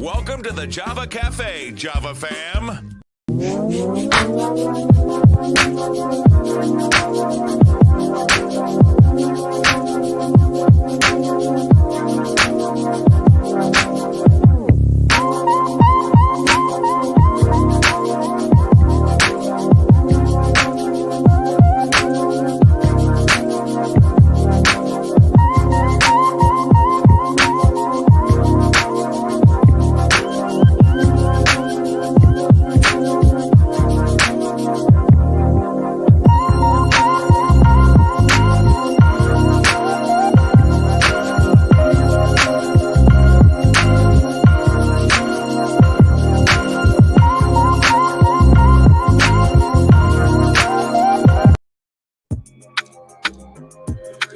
Welcome to the Java Cafe, Java fam.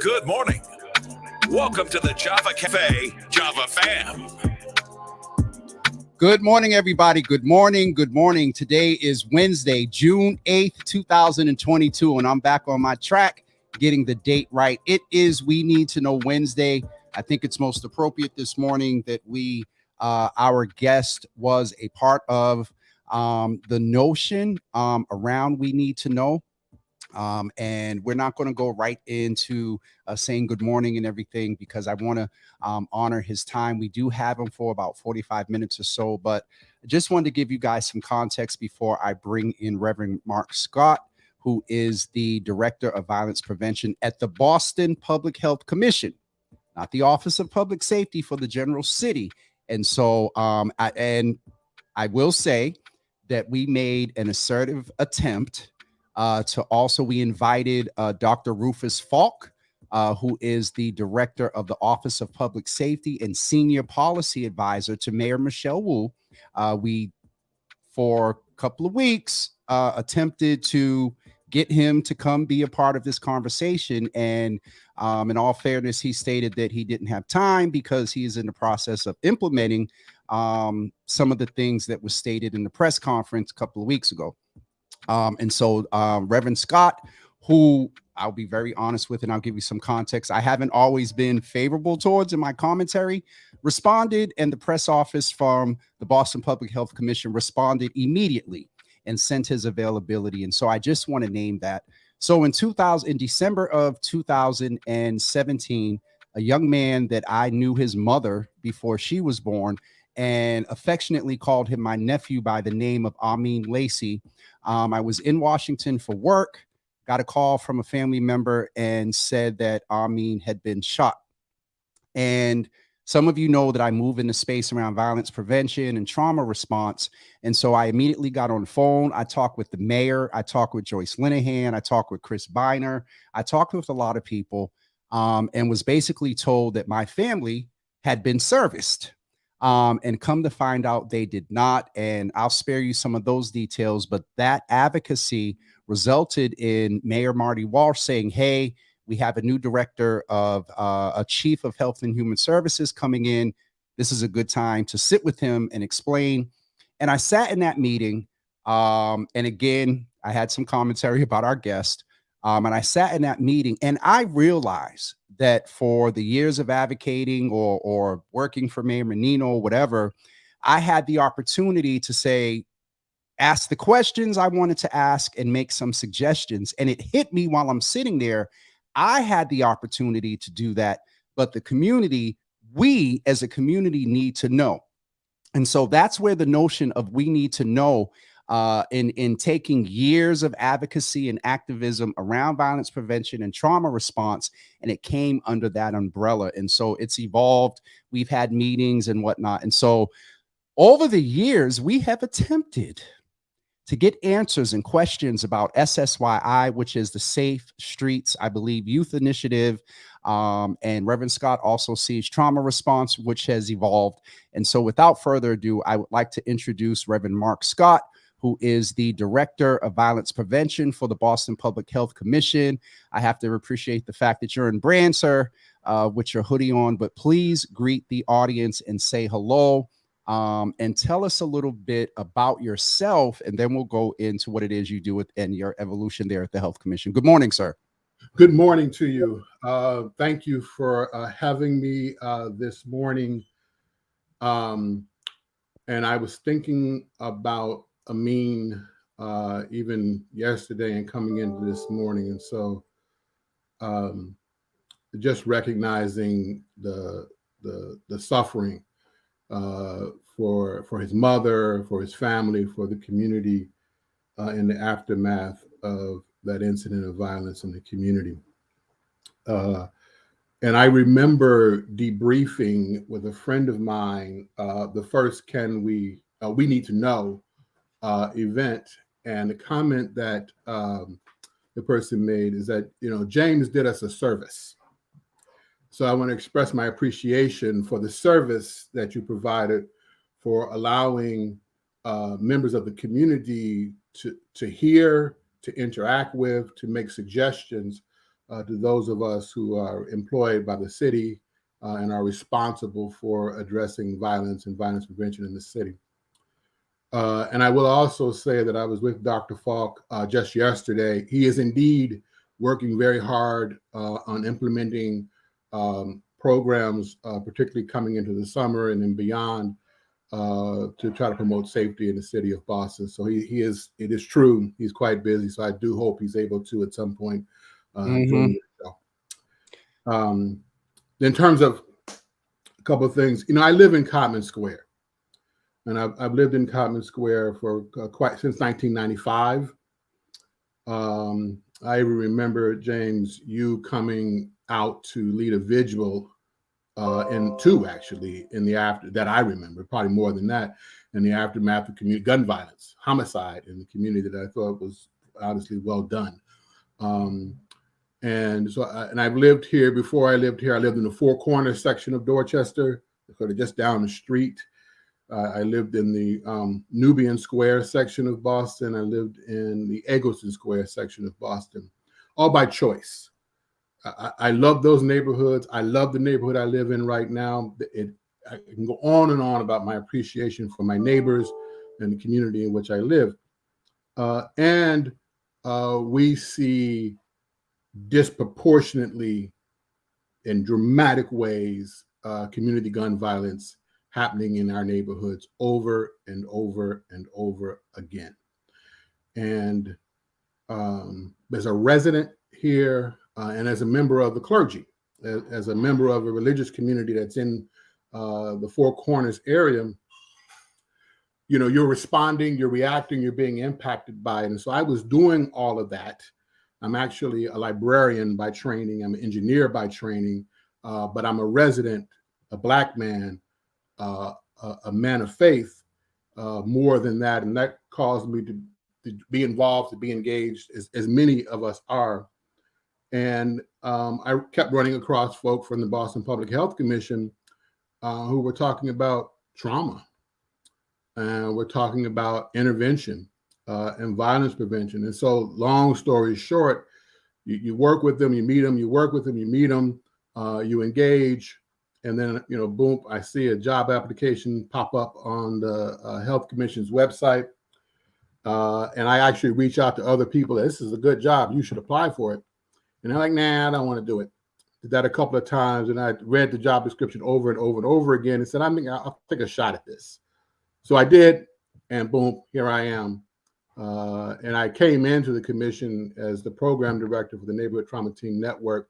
Good morning. Welcome to the Java Cafe, Java fam. Good morning, everybody. Good morning. Good morning. Today is Wednesday, June 8th, 2022, and I'm back on my track getting the date right. It is We Need to Know Wednesday. I think it's most appropriate this morning that our guest was a part of the notion around We Need to Know. And we're not going to go right into saying good morning and everything because I want to honor his time. We do have him for about 45 minutes or so, but I just wanted to give you guys some context before I bring in Reverend Mark Scott, who is the Director of Violence Prevention at the Boston Public Health Commission, not the Office of Public Safety for the General City. And so I will say that we made an assertive attempt we invited Dr. Rufus Falk, who is the director of the Office of Public Safety and senior policy advisor to Mayor Michelle Wu. We, for a couple of weeks, attempted to get him to come be a part of this conversation. And in all fairness, he stated that he didn't have time because he is in the process of implementing some of the things that was stated in the press conference a couple of weeks ago. And so Reverend Scott, who I'll be very honest with, and I'll give you some context, I haven't always been favorable towards in my commentary, responded, and the press office from the Boston Public Health Commission responded immediately and sent his availability. And so I just want to name that. So in December of 2017, a young man that I knew his mother before she was born and affectionately called him my nephew by the name of Amin Lacey. I was in Washington for work, got a call from a family member and said that Amin had been shot. And some of you know that I move in the space around violence prevention and trauma response. And so I immediately got on the phone. I talked with the mayor. I talked with Joyce Linehan. I talked with Chris Biner. I talked with a lot of people and was basically told that my family had been serviced. And come to find out they did not. And I'll spare you some of those details, but that advocacy resulted in Mayor Marty Walsh saying, hey, we have a new director of a chief of health and human services coming in. This is a good time to sit with him and explain. And I sat in that meeting. And again, I had some commentary about our guest. And I sat in that meeting and I realized that for the years of advocating or working for Mayor Menino or whatever, I had the opportunity to ask the questions I wanted to ask and make some suggestions. And it hit me while I'm sitting there. I had the opportunity to do that, but the community, we as a community need to know. And so that's where the notion of we need to know in taking years of advocacy and activism around violence prevention and trauma response, and it came under that umbrella. And so it's evolved. We've had meetings and whatnot. And so over the years, we have attempted to get answers and questions about SSYI, which is the Safe Streets, I believe, Youth Initiative. And Reverend Scott also sees trauma response, which has evolved. And so without further ado, I would like to introduce Reverend Mark Scott, who is the Director of Violence Prevention for the Boston Public Health Commission. I have to appreciate the fact that you're in brand, sir, with your hoodie on, but please greet the audience and say hello and tell us a little bit about yourself, and then we'll go into what it is you do and your evolution there at the Health Commission. Good morning, sir. Good morning to you. Thank you for having me this morning. And I was thinking about Amin even yesterday and coming into this morning. And so um, just recognizing the suffering for his mother, for his family, for the community in the aftermath of that incident of violence in the community. And I remember debriefing with a friend of mine the first We Need to Know event. And the comment that the person made is that, James did us a service. So I want to express my appreciation for the service that you provided for allowing members of the community to hear, to interact with, to make suggestions to those of us who are employed by the city and are responsible for addressing violence and violence prevention in the city. And I will also say that I was with Dr. Falk just yesterday. He is indeed working very hard on implementing programs, particularly coming into the summer and then beyond, to try to promote safety in the city of Boston. So it is true, he's quite busy. So I do hope he's able to at some point join the show. In terms of a couple of things, I live in Cottman Square. And I've lived in Cottman Square for quite since 1995. I remember, James, you coming out to lead a vigil in two, actually, in the after that I remember, probably more than that, in the aftermath of community gun violence, homicide in the community that I thought was honestly well done. And so, and I've lived here. Before I lived here, I lived in the Four Corners section of Dorchester, sort of just down the street. I lived in the Nubian Square section of Boston. I lived in the Eggleston Square section of Boston, all by choice. I love those neighborhoods. I love the neighborhood I live in right now. I can go on and on about my appreciation for my neighbors and the community in which I live. And we see disproportionately, in dramatic ways, community gun violence happening in our neighborhoods over and over and over again. And as a resident here and as a member of the clergy, as a member of a religious community that's in the Four Corners area, you're responding, you're reacting, you're being impacted by it. And so I was doing all of that. I'm actually a librarian by training. I'm an engineer by training, but I'm a resident, a Black man, a man of faith, more than that. And that caused me to be involved, to be engaged, as many of us are. And I kept running across folk from the Boston Public Health Commission who were talking about trauma. And we're talking about intervention and violence prevention. And so, long story short, you work with them, you meet them, you work with them, you meet them, you engage. And then, boom, I see a job application pop up on the Health Commission's website. And I actually reach out to other people. This is a good job. You should apply for it. And they're like, nah, I don't want to do it. Did that a couple of times. And I read the job description over and over and over again and said, I'll take a shot at this. So I did. And boom, here I am. And I came into the commission as the program director for the Neighborhood Trauma Team Network.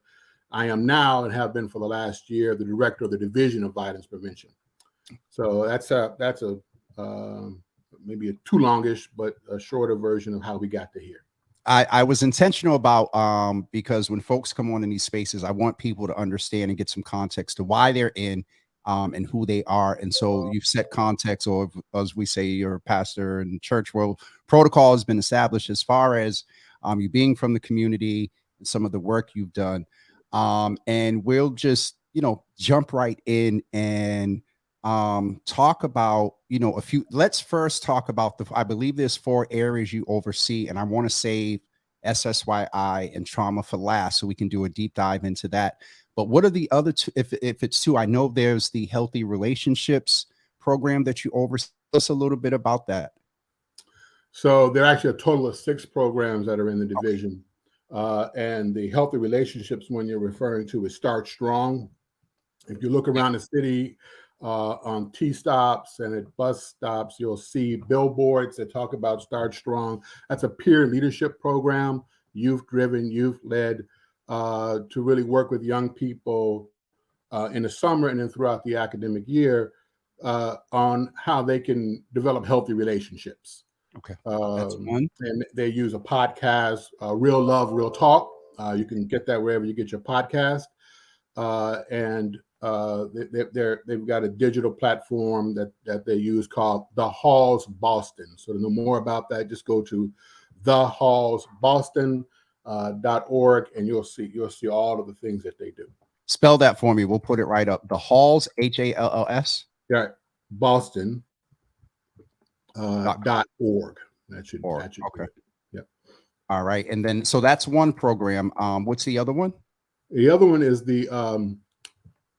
I am now, and have been for the last year, the director of the Division of Violence Prevention. So that's maybe a too longish, but a shorter version of how we got to here. I was intentional about because when folks come on in these spaces, I want people to understand and get some context to why they're in and who they are. And so you've set context, or as we say, you're a pastor in church world, protocol has been established as far as you being from the community and some of the work you've done. And we'll just, jump right in and talk about, let's first talk about I believe there's 4 areas you oversee, and I want to save SSYI and trauma for last, so we can do a deep dive into that. But what are the other 2? If it's 2, I know there's the Healthy Relationships program that you oversee. Tell us a little bit about that. So there are actually a total of 6 programs that are in the division. And the Healthy Relationships one you're referring to is Start Strong. If you look around the city, on T stops and at bus stops. You'll see billboards that talk about Start Strong. That's a peer leadership program, youth-driven, youth-led, to really work with young people in the summer and then throughout the academic year on how they can develop healthy relationships. Okay, that's one. And they use a podcast, Real Love, Real Talk. You can get that wherever you get your podcast. And they've got a digital platform that they use called The Halls Boston. So to know more about that, just go to thehallsboston.org and you'll see all of the things that they do. Spell that for me. We'll put it right up. The Halls, HALLS. Yeah, Boston .org. That should okay. be. Yep. All right, and then so that's one program. What's the other one? The other one is the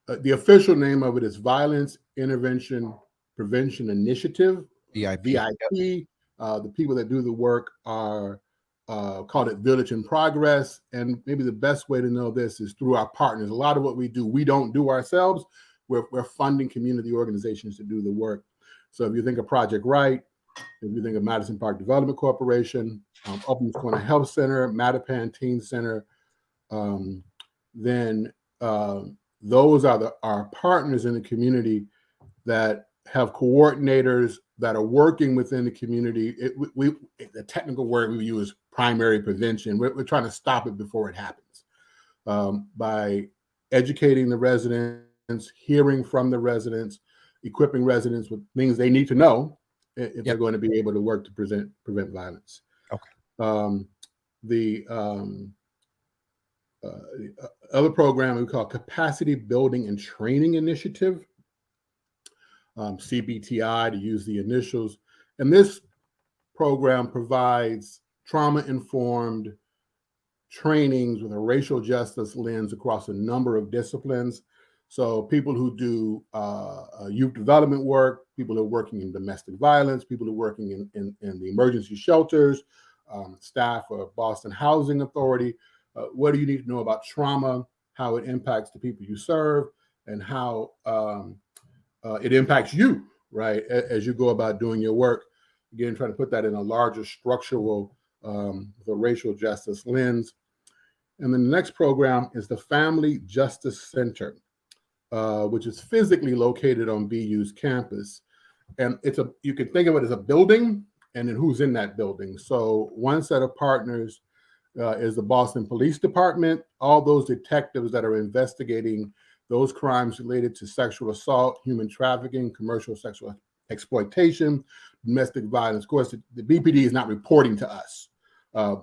official name of it is Violence Intervention Prevention Initiative, VIP. VIP. The people that do the work are called it Village in Progress. And maybe the best way to know this is through our partners. A lot of what we do, we don't do ourselves. We're funding community organizations to do the work. So if you think of Project Right, if you think of Madison Park Development Corporation, Open Corner Health Center, Mattapan Teen Center, then those are our partners in the community that have coordinators that are working within the community. The technical word we use is primary prevention. We're trying to stop it before it happens by educating the residents, hearing from the residents, equipping residents with things they need to know if they're going to be able to work to prevent violence. Okay. The other program we call Capacity Building and Training Initiative, CBTI to use the initials. And this program provides trauma-informed trainings with a racial justice lens across a number of disciplines. So people who do youth development work, people who are working in domestic violence, people who are working in the emergency shelters, staff of Boston Housing Authority. What do you need to know about trauma, how it impacts the people you serve, and how it impacts you, right, as you go about doing your work. Again, trying to put that in a larger structural, the racial justice lens. And then the next program is the Family Justice Center, which is physically located on BU's campus. And you can think of it as a building and then who's in that building. So one set of partners is the Boston Police Department, all those detectives that are investigating those crimes related to sexual assault, human trafficking, commercial sexual exploitation, domestic violence. Of course, the BPD is not reporting to us.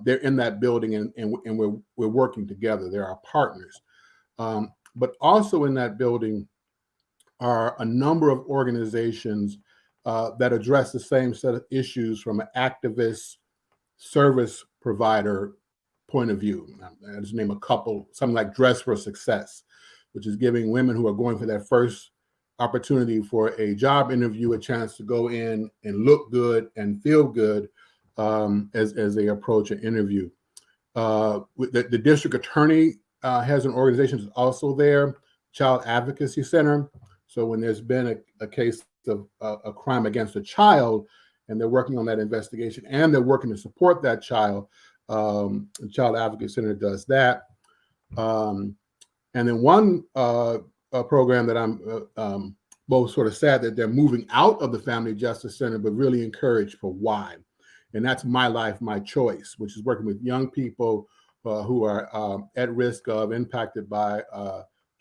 They're in that building and we're working together. They're our partners. But also in that building are a number of organizations that address the same set of issues from an activist service provider point of view. I'll just name a couple, something like Dress for Success, which is giving women who are going for their first opportunity for a job interview a chance to go in and look good and feel good as they approach an interview. The district attorney has an organization that's also there, Child Advocacy Center. So when there's been a case of a crime against a child and they're working on that investigation and they're working to support that child, the Child Advocacy Center does that. And then one program that I'm both sort of sad that they're moving out of the Family Justice Center, but really encouraged for why. And that's My Life, My Choice, which is working with young people who are at risk of impacted by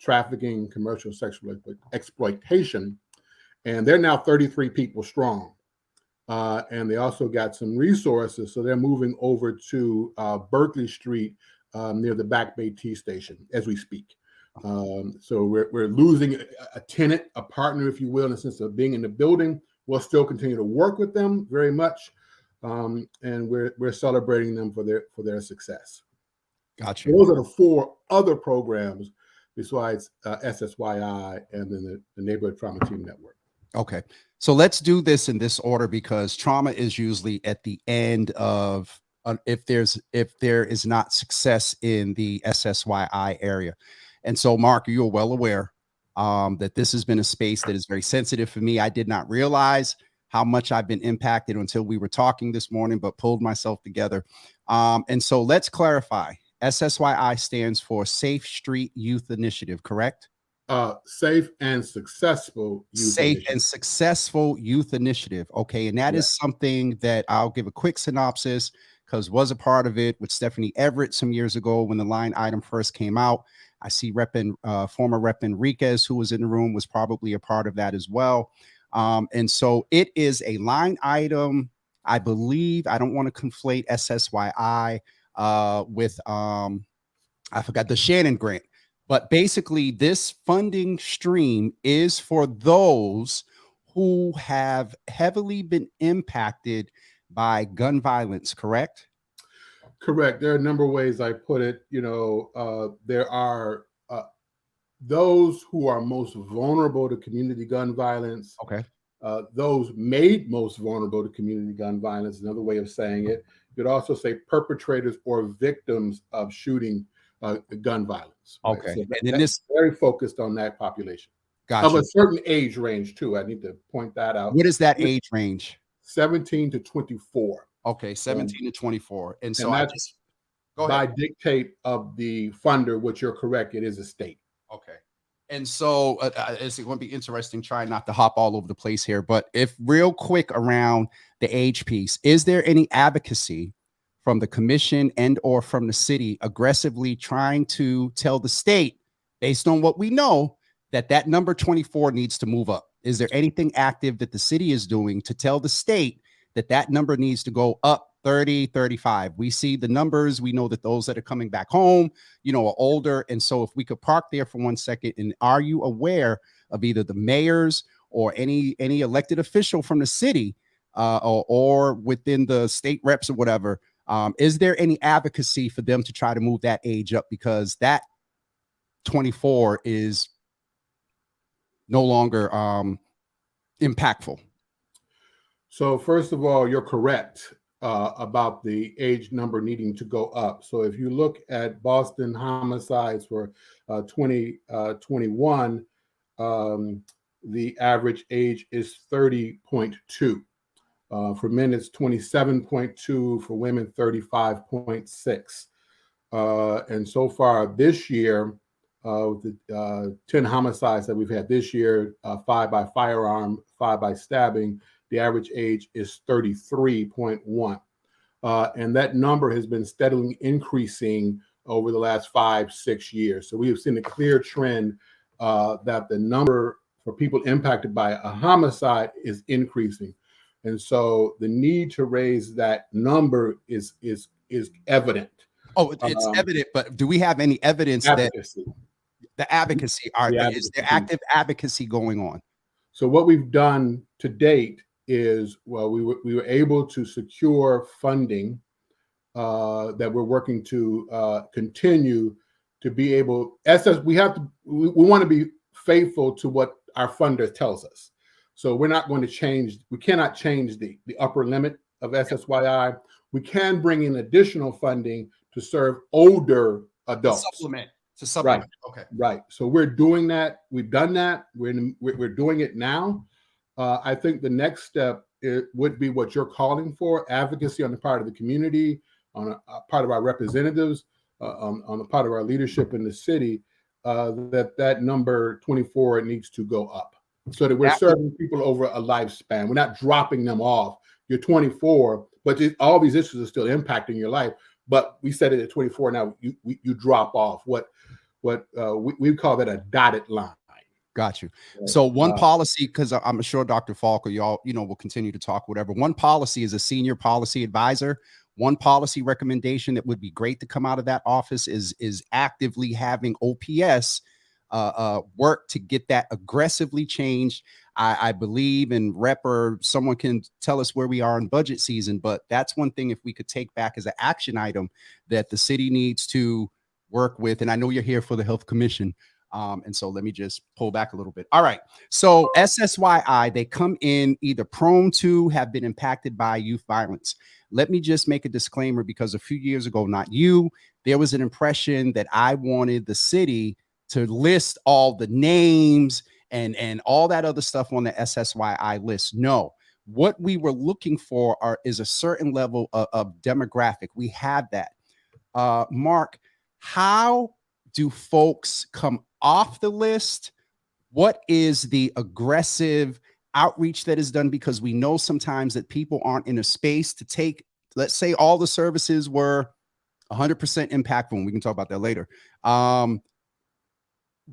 trafficking, commercial sexual exploitation. And they're now 33 people strong. And they also got some resources. So they're moving over to Berkeley Street near the Back Bay T station as we speak. So we're losing a tenant, a partner, if you will, in the sense of being in the building. We'll still continue to work with them very much. And we're celebrating them for their success. Gotcha. Those are the four other programs besides SSYI and then the Neighborhood Trauma Team Network. Okay. So let's do this in this order because trauma is usually at the end of if there is not success in the SSYI area. And so, Mark, you're well aware that this has been a space that is very sensitive for me. I did not realize how much I've been impacted until we were talking this morning, but pulled myself together. And so let's clarify. SSYI stands for Safe Street Youth Initiative, correct? Safe and Successful Youth Safe Initiative. and Successful Youth Initiative. Okay. And that is something that I'll give a quick synopsis, because was a part of it with Stephanie Everett some years ago when the line item first came out. I see former Rep Enriquez, who was in the room, was probably a part of that as well. And so it is a line item, I believe. I don't want to conflate SSYI with I forgot the Shannon grant. But basically, this funding stream is for those who have heavily been impacted by gun violence, correct? Correct. There are a number of ways I put it. There are those who are most vulnerable to community gun violence. Okay. Those made most vulnerable to community gun violence, another way of saying it. You could also say perpetrators or victims of shooting gun violence. Right? Okay. So and then this very focused on that population. gotcha. Of a certain age range too. I need to point that out. What is that age range? 17 to 24. Okay, 17 to 24. And so and I that's just go by ahead. dictate of the funder, which you're correct, it is a state. Okay. And so it's going to be interesting trying not to hop all over the place here, but if real quick around the age piece, is there any advocacy from the commission and or from the city aggressively trying to tell the state, based on what we know, that that number 24 needs to move up? Is there anything active that the city is doing to tell the state that that number needs to go up 30, 35? We see the numbers. We know that those that are coming back home, are older. And so if we could park there for 1 second, and are you aware of either the mayors or any elected official from the city or within the state reps or whatever? Is there any advocacy for them to try to move that age up? Because that 24 is no longer impactful. So first of all, you're correct about the age number needing to go up. So if you look at Boston homicides for 2021, the average age is 30.2. For men, it's 27.2. For women, 35.6. And so far this year, with the 10 homicides that we've had this year, 5 by firearm, 5 by stabbing, the average age is 33.1. And that number has been steadily increasing over the last 5-6 years. So we have seen a clear trend that the number for people impacted by a homicide is increasing. And so the need to raise that number is evident. Oh, it's evident, but do we have any evidence advocacy. That the advocacy is there active advocacy going on? So what we've done to date is, well, we were able to secure funding that we're working to continue to be able. We want to be faithful to what our funder tells us. So we're not going to change. We cannot change the upper limit of SSYI. We can bring in additional funding to serve older adults. To supplement. Right. Okay. Right. So we're doing that. We've done that. We're doing it now. I think the next step would be what you're calling for: advocacy on the part of the community, on a part of our representatives, on the part of our leadership in the city, that number 24 needs to go up, so that we're serving people over a lifespan. We're not dropping them off. You're 24, but all these issues are still impacting your life. But we set it at 24 now. You drop off. What we call that a dotted line. Got you. So one policy, because I'm sure Dr. Falk or y'all, will continue to talk, whatever. One policy is a senior policy advisor. One policy recommendation that would be great to come out of that office is actively having OPS work to get that aggressively changed. I believe, and Rep or someone can tell us where we are in budget season, but that's one thing if we could take back as an action item that the city needs to work with. And I know you're here for the Health Commission. And so let me just pull back a little bit. All right. So SSYI, they come in either prone to, have been impacted by youth violence. Let me just make a disclaimer, because a few years ago, not you, there was an impression that I wanted the city to list all the names and all that other stuff on the SSYI list. No, what we were looking for is a certain level of demographic. We have that. Mark, how do folks come off the list? What is the aggressive outreach that is done? Because we know sometimes that people aren't in a space to take, let's say all the services were 100% impactful, and we can talk about that later.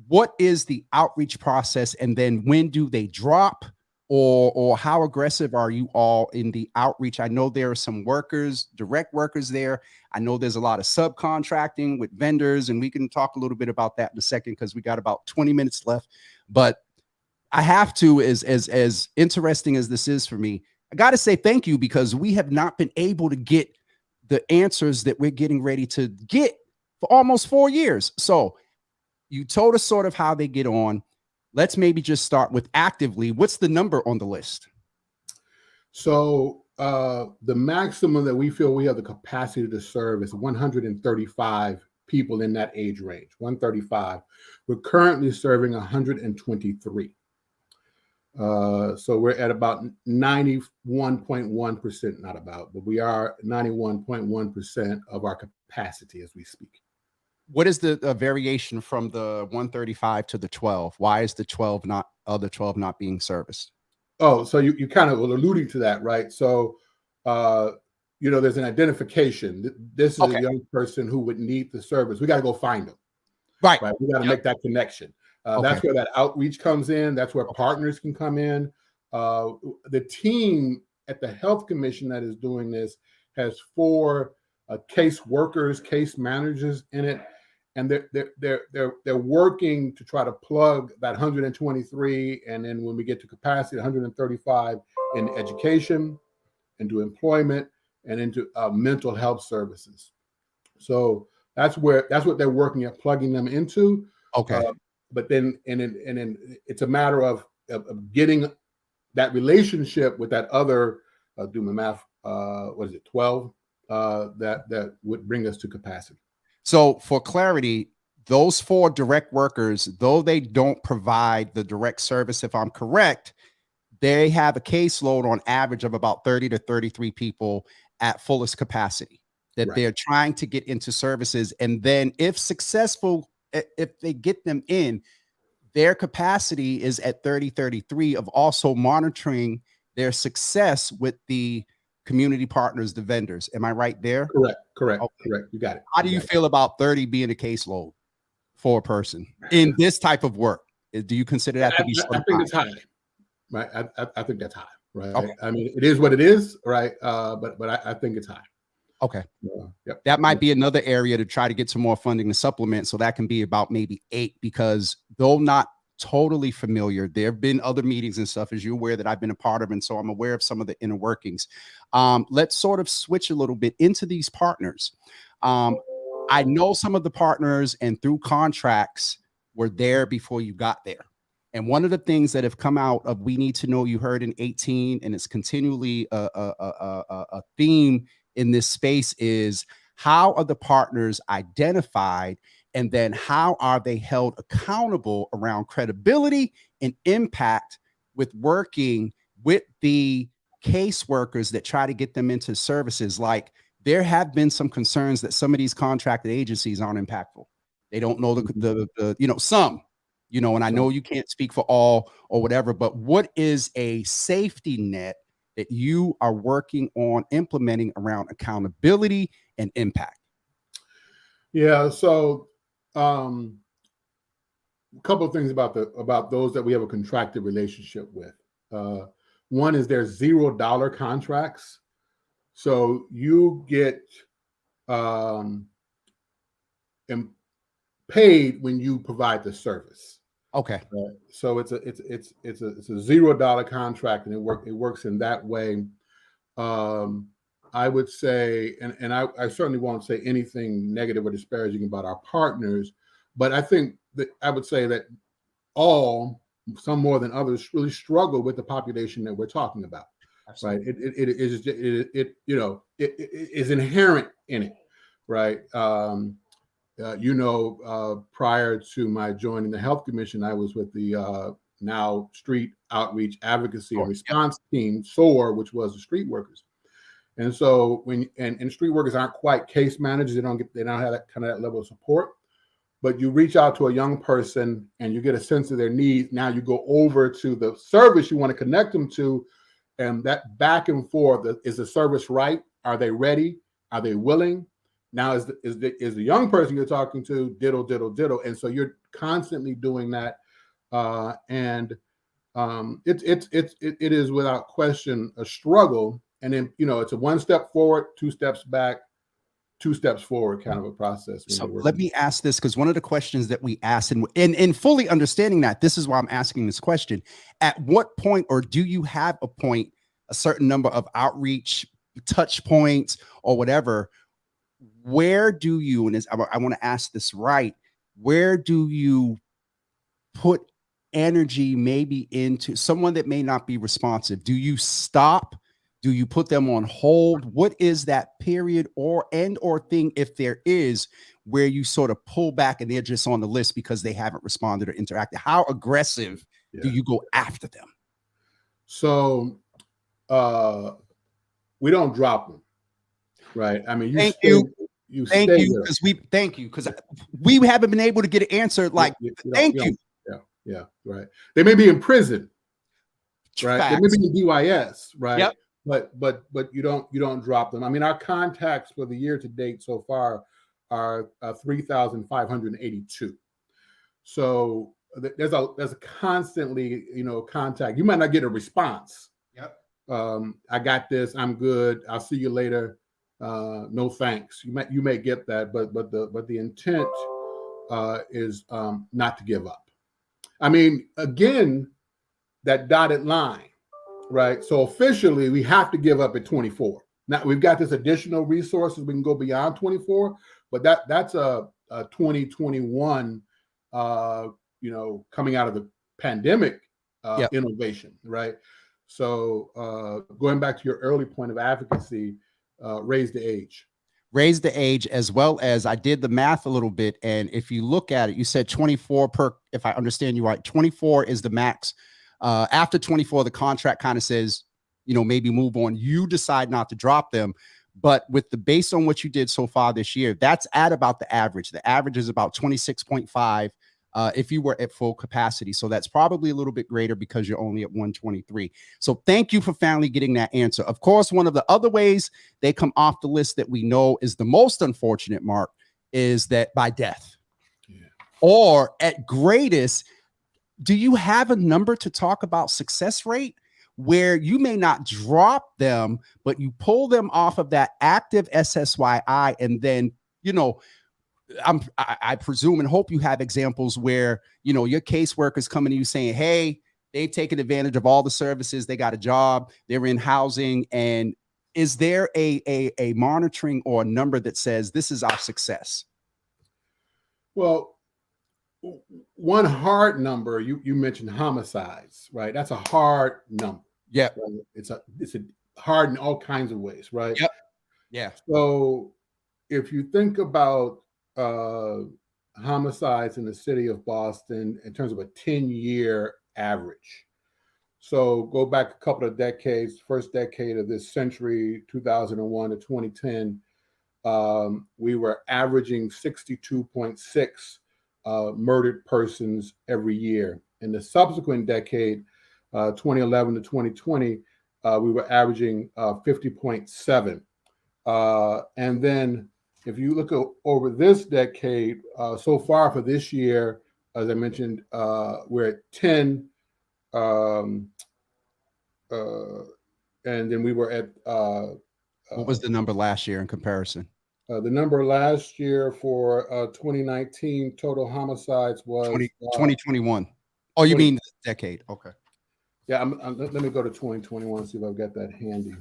What is the outreach process, and then when do they drop, or how aggressive are you all in the outreach? I know there are some workers, direct workers there. I know there's a lot of subcontracting with vendors, and we can talk a little bit about that in a second because we got about 20 minutes left. But I have to, as interesting as this is for me, I got to say thank you, because we have not been able to get the answers that we're getting ready to get for almost 4 years. So you told us sort of how they get on. Let's maybe just start with actively. What's the number on the list? So the maximum that we feel we have the capacity to serve is 135 people in that age range, 135. We're currently serving 123. So we're at about 91.1%, not about, but we are 91.1% of our capacity as we speak. What is the variation from the 135 to the 12? Why is the 12 not being serviced? Oh, so you kind of were alluding to that, right? So, there's an identification. This is a young person who would need the service. We got to go find them. Right. We got to make that connection. That's where that outreach comes in. That's where partners can come in. The team at the Health Commission that is doing this has 4 case workers, case managers in it. And they're working to try to plug that 123, and then when we get to capacity, 135 in education, into employment, and into mental health services. So that's what they're working at, plugging them into. Okay. But then it's a matter of getting that relationship with that other, do my math, 12 that would bring us to capacity. So for clarity, those 4 direct workers, though they don't provide the direct service, if I'm correct, they have a caseload on average of about 30 to 33 people at fullest capacity that they're trying to get into services. And then if successful, if they get them in, their capacity is at 33 of also monitoring their success with the community partners, the vendors. Am I right there? Correct. Okay. Correct. You got it. How do you feel about 30 being a caseload for a person in this type of work? Do you consider that to be? I think it's high, right? I think that's high, right? Okay. I mean, it is what it is, right? But I think it's high. Okay. Yep. That might be another area to try to get some more funding to supplement. So that can be about maybe 8, because though not totally familiar, there have been other meetings and stuff, as you're aware, that I've been a part of. And so I'm aware of some of the inner workings. Let's sort of switch a little bit into these partners. I know some of the partners, and through contracts, were there before you got there. And one of the things that have come out of We Need to Know, you heard in 18, and it's continually a theme in this space, is how are the partners identified, and then how are they held accountable around credibility and impact with working with the caseworkers that try to get them into services? Like, there have been some concerns that some of these contracted agencies aren't impactful. They don't know some, and I know you can't speak for all or whatever, but what is a safety net that you are working on implementing around accountability and impact? Yeah. So a couple of things about those that we have a contracted relationship with. One is there's $0 contracts. So you get paid when you provide the service. Okay. So it's a $0 contract, and it works in that way. I would say, and I certainly won't say anything negative or disparaging about our partners, but I think that I would say that some more than others, really struggle with the population that we're talking about. Absolutely. Right? It is inherent in it, right? prior to my joining the Health Commission, I was with the now Street Outreach Advocacy and Response Team, SOAR, which was the street workers. And so and street workers aren't quite case managers, they don't have that kind of that level of support. But you reach out to a young person and you get a sense of their needs. Now you go over to the service you want to connect them to, and that back and forth, is the service right? Are they ready? Are they willing? Now is the young person you're talking to diddle, diddle, diddle. And so you're constantly doing that. It is without question a struggle. And then, it's a one step forward, two steps back, two steps forward kind of a process. So let me ask this, because one of the questions that we asked, and fully understanding that, this is why I'm asking this question. At what point, or do you have a certain number of outreach touch points or whatever, where do you, and I want to ask this right, where do you put energy maybe into someone that may not be responsive? Do you stop? Do you put them on hold? What is that period or thing, if there is, where you sort of pull back and they're just on the list because they haven't responded or interacted? How aggressive do you go after them? So we don't drop them, right? I mean, thank you because we haven't been able to get an answer. Like, thank you. Yeah, right. They may be in prison, right? Facts. They may be in DYS, right? Yep. But you don't drop them. I mean, our contacts for the year to date so far are 3,582. So there's a constantly contact. You might not get a response. Yep. I got this. I'm good. I'll see you later. No thanks. You may get that, but the intent is not to give up. I mean, again, that dotted line. Right. So officially, we have to give up at 24. Now we've got this additional resources. We can go beyond 24, but that's a 2021, coming out of the pandemic innovation. Right. So going back to your early point of advocacy, raise the age. Raise the age, as well as I did the math a little bit. And if you look at it, you said 24 per, if I understand you right, 24 is the max. After 24, the contract kind of says, maybe move on. You decide not to drop them. But based on what you did so far this year, that's at about the average. The average is about 26.5 if you were at full capacity. So that's probably a little bit greater because you're only at 123. So thank you for finally getting that answer. Of course, one of the other ways they come off the list that we know is the most unfortunate, Mark, is that by death. Yeah. Or at greatest, do you have a number to talk about success rate where you may not drop them, but you pull them off of that active SSYI, and then, I presume and hope you have examples where, your caseworkers coming to you saying, hey, they've taken advantage of all the services. They got a job, they're in housing. And is there a monitoring or a number that says this is our success? Well, one hard number, you mentioned homicides, right? That's a hard number. Yeah. Right? It's a hard in all kinds of ways, right? Yep. Yeah. So if you think about homicides in the city of Boston in terms of a 10-year average. So go back a couple of decades, first decade of this century, 2001 to 2010, we were averaging 62.6 murdered persons every year. In the subsequent decade, 2011 to 2020, we were averaging 50.7. And then if you look over this decade, so far for this year, as I mentioned, we're at 10. And then we were at... what was the number last year in comparison? The number last year for 2019 total homicides was 2021. Oh, you mean this decade? Okay. Yeah, let me go to 2021 and see if I've got that handy.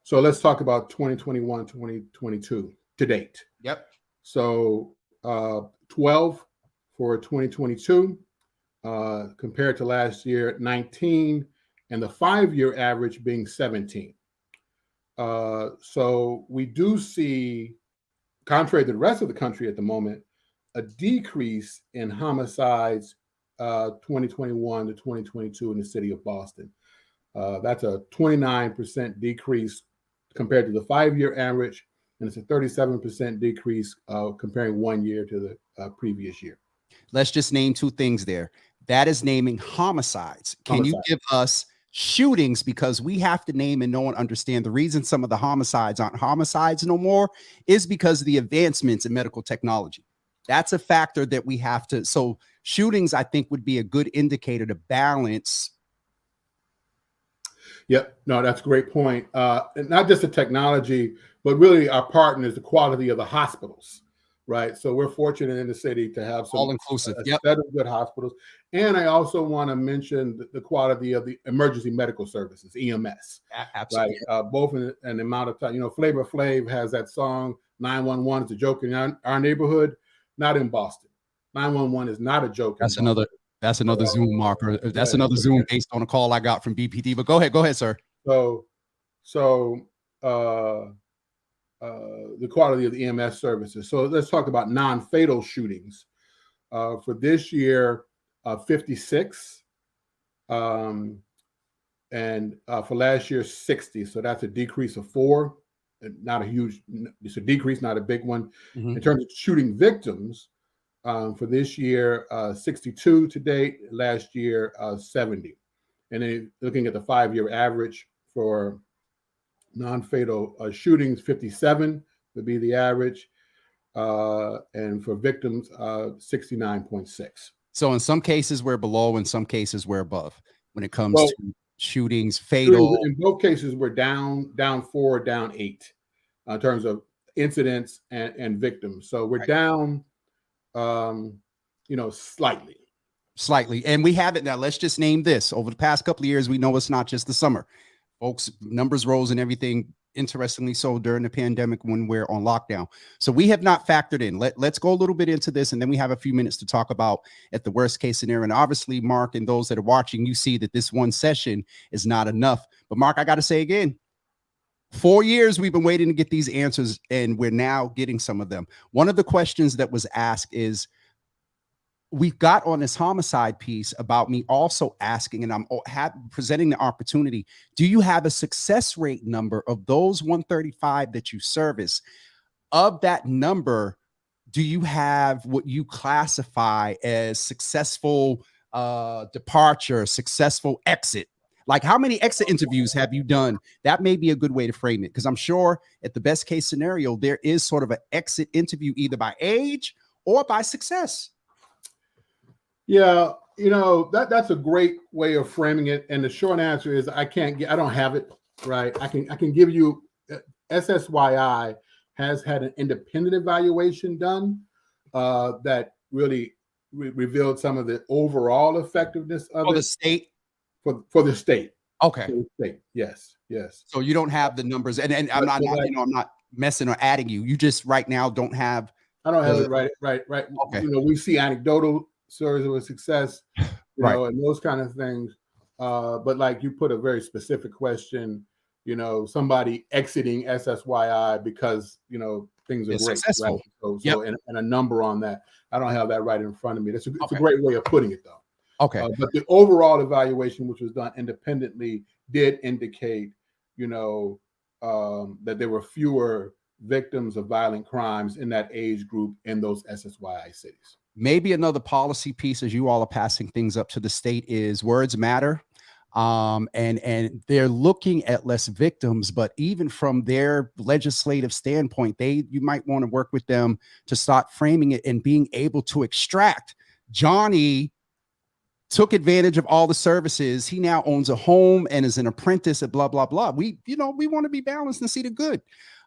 So let's talk about 2021, 2022 to date. Yep. So 12 for 2022 compared to last year, 19, and the 5-year average being 17. So we do see contrary to the rest of the country at the moment, a decrease in homicides 2021 to 2022 in the city of Boston. That's a 29% decrease compared to the 5-year average, and it's a 37% decrease comparing 1 year to the previous year. Let's just name two things there. That is naming homicides. Can you give us shootings? Because we have to name and know and understand the reason some of the homicides aren't homicides no more is because of the advancements in medical technology. That's a factor that we have to. So shootings, I think, would be a good indicator to balance. Yep. No, that's a great point. And not just the technology, but really our partners, the quality of the hospitals, right? So we're fortunate in the city to have some all-inclusive, set of good hospitals. And I also want to mention the quality of the emergency medical services, EMS. Absolutely. Right? Both in an amount of time. You know, Flavor Flav has that song, 911 is a joke in our neighborhood, not in Boston. 911 is not a joke. That's another Zoom marker. That's another Zoom based on a call I got from BPD. But go ahead, sir. So the quality of the EMS services. So let's talk about non-fatal shootings. For this year, 56, and for last year, 60. So that's a decrease of 4. Not a huge, it's a decrease, not a big one. In terms of shooting victims, for this year, 62 to date, last year, 70. And then looking at the 5-year average for non-fatal shootings, 57 would be the average. And for victims, 69.6. So in some cases we're below, in some cases we're above when it comes to shootings, fatal. In both cases, we're down 4, down 8 in terms of incidents and victims. So we're down, slightly. And we have it now. Let's just name this. Over the past couple of years, we know it's not just the summer. Folks, numbers rose and everything, interestingly so, during the pandemic when we're on lockdown. So we have not factored in. Let's go a little bit into this, and then we have a few minutes to talk about at the worst case scenario. And obviously, Mark, and those that are watching, you see that this one session is not enough. But Mark, I got to say again, 4 years we've been waiting to get these answers, and we're now getting some of them. One of the questions that was asked is, we've got on this homicide piece about me also asking, and I'm presenting the opportunity, do you have a success rate number of those 135 that you service? Of that number, do you have what you classify as successful departure, successful exit? Like, how many exit interviews have you done? That may be a good way to frame it, because I'm sure at the best case scenario, there is sort of an exit interview either by age or by success. Yeah, that's a great way of framing it. And the short answer is I don't have it, right? I can give you, SSYI has had an independent evaluation done that really revealed some of the overall effectiveness of the state. For the state. Okay. For the state. Yes. So you don't have the numbers, and I'm not I'm not messing or adding you. You just right now don't have. I don't have it right. Okay. We see anecdotal stories of success, and those kind of things. But like you put a very specific question, somebody exiting SSYI because things are great, successful. Right? So and a number on that. I don't have that right in front of me. It's a great way of putting it, though. Okay. But the overall evaluation, which was done independently, did indicate, that there were fewer victims of violent crimes in that age group in those SSYI cities. Maybe another policy piece, as you all are passing things up to the state, is words matter. And they're looking at less victims, but even from their legislative standpoint, you might want to work with them to start framing it and being able to extract. Johnny took advantage of all the services. He now owns a home and is an apprentice at blah, blah, blah. We want to be balanced and see the good.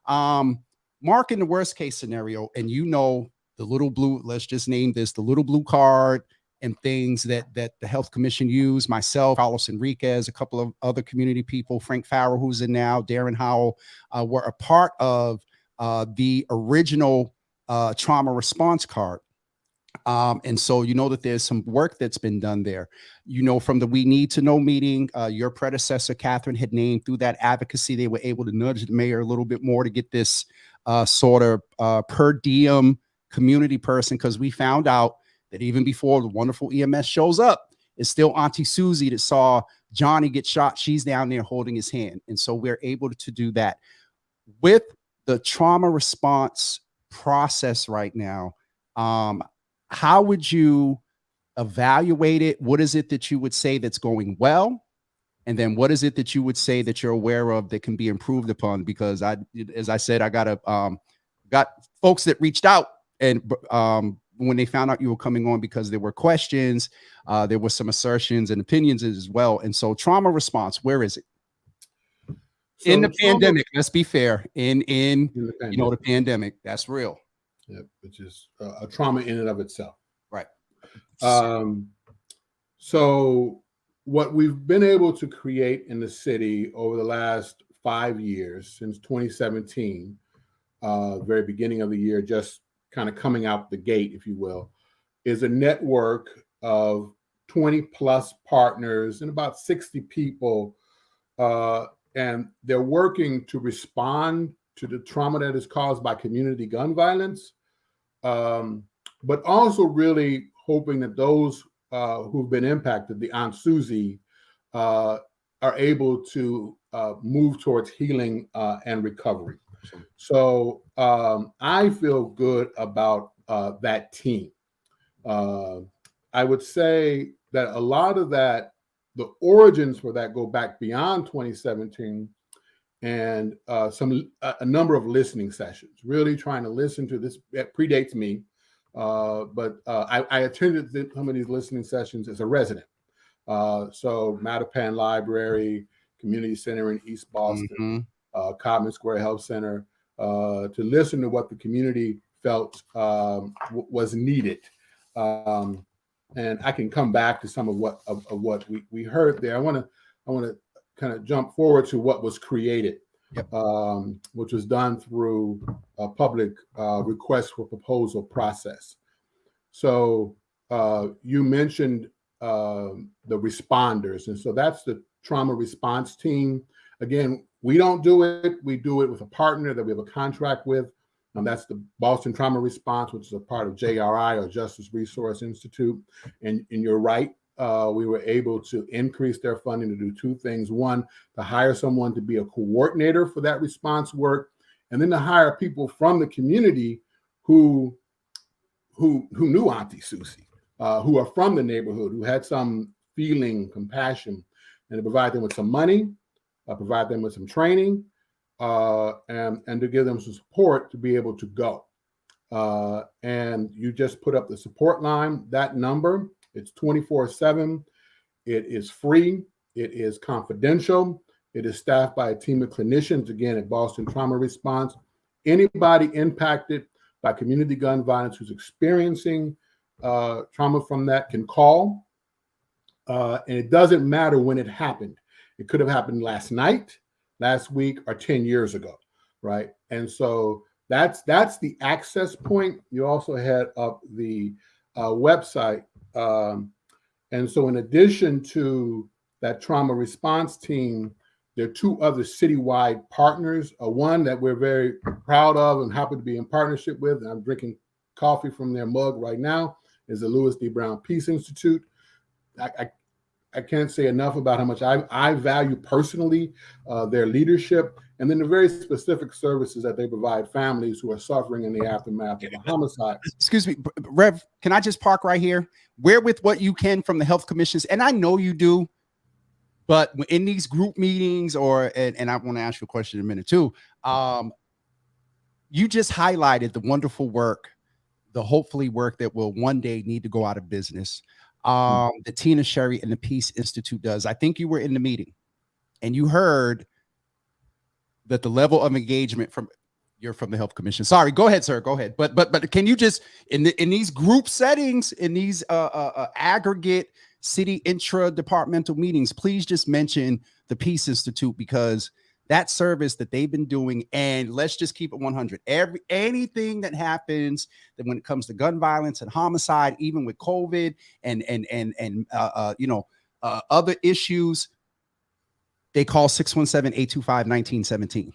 Mark, in the worst case scenario, and the little blue, let's just name this, the little blue card and things that the health commission use, myself, Carlos Enriquez, a couple of other community people, Frank Farrell, who's in now, Darren Howell, were a part of the original trauma response card. And so that there's some work that's been done there. From the We Need to Know meeting, your predecessor, Catherine, had named through that advocacy, they were able to nudge the mayor a little bit more to get this sort of per diem community person, because we found out that even before the wonderful EMS shows up, it's still Auntie Susie that saw Johnny get shot. She's down there holding his hand. And so we're able to do that. With the trauma response process right now, how would you evaluate it? What is it that you would say that's going well? And then what is it that you would say that you're aware of that can be improved upon? Because as I said, I got folks that reached out, and when they found out you were coming on, because there were questions, there were some assertions and opinions as well. And so trauma response, where is it? So in the pandemic, let's be fair, in the pandemic, that's real. Yeah, which is a trauma in and of itself. Right. So what we've been able to create in the city over the last 5 years, since 2017, very beginning of the year, just kind of coming out the gate, if you will, is a network of 20 plus partners and about 60 people. And they're working to respond to the trauma that is caused by community gun violence, but also really hoping that those who've been impacted, the Aunt Susie, are able to move towards healing and recovery. So I feel good about that team. I would say that a lot of that, the origins for that go back beyond 2017, and a number of listening sessions, really trying to listen to this. That predates me, but I attended some of these listening sessions as a resident. So Mattapan Library, Community Center in East Boston, Codman Square Health Center, to listen to what the community felt was needed. And I can come back to some of what we heard there. I want to kind of jump forward to what was created, which was done through a public request for proposal process. So you mentioned the responders, and so that's the trauma response team. Again, we don't do it. We do it with a partner that we have a contract with. And that's the Boston Trauma Response, which is a part of JRI, or Justice Resource Institute. And you're right, we were able to increase their funding to do two things. One, to hire someone to be a coordinator for that response work, and then to hire people from the community who knew Auntie Susie, who are from the neighborhood, who had some feeling, compassion, and to provide them with some money, provide them with some training, and to give them some support to be able to go. And you just put up the support line. That number, it's 24/7. It is free. It is confidential. It is staffed by a team of clinicians, again, at Boston Trauma Response. Anybody impacted by community gun violence who's experiencing trauma from that can call. And it doesn't matter when it happened. It could have happened last night, last week, or 10 years ago, right? And so that's the access point. You also had up the website. And so in addition to that trauma response team, there are two other citywide partners. One that we're very proud of and happy to be in partnership with, and I'm drinking coffee from their mug right now, is the Louis D. Brown Peace Institute. I can't say enough about how much I value personally their leadership, and then the very specific services that they provide families who are suffering in the aftermath of a homicide. Excuse me, Rev, can I just park right here? Where with what you can from the health commissions, and I know you do, but in these group meetings, and I want to ask you a question in a minute too, you just highlighted the wonderful work, the hopefully work that will one day need to go out of business. That Tina Sherry and the Peace Institute does. I think you were in the meeting and you heard that the level of engagement you're from the Health Commission. Sorry, go ahead, sir. Go ahead. But can you just in these group settings, in these aggregate city intra-departmental meetings, please just mention the Peace Institute, because that service that they've been doing, and let's just keep it 100. Anything that happens that when it comes to gun violence and homicide, even with COVID and other issues, they call 617-825-1917.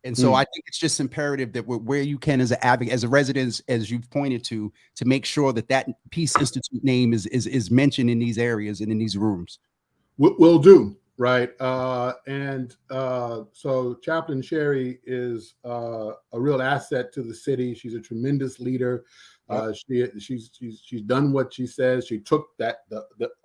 And so I think it's just imperative that where you can, as an advocate, as a resident, as you've pointed to make sure that that Peace Institute name is mentioned in these areas and in these rooms. Will do, right? So Chaplain Sherry is a real asset to the city. She's a tremendous leader. She's done what she says. She took the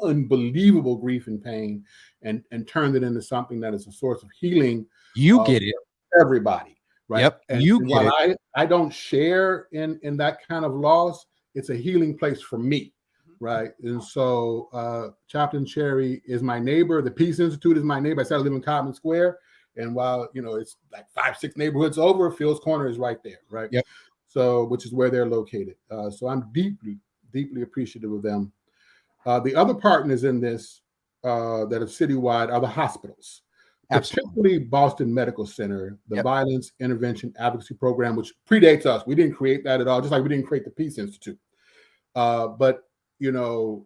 unbelievable grief and pain and turned it into something that is a source of healing. You get it. Everybody, right? Yep. And while I don't share in that kind of loss, it's a healing place for me, right? And so Chaplain Cherry is my neighbor. The Peace Institute is my neighbor. I said I live in Cottman Square, and while it's like 5-6 neighborhoods over, Phil's Corner is right there, right? Yep. So which is where they're located. So I'm deeply appreciative of them. The other partners in this that are citywide are the hospitals. Particularly Boston Medical Center, the Violence Intervention Advocacy Program, which predates us. We didn't create that at all, just like we didn't create the Peace Institute. But the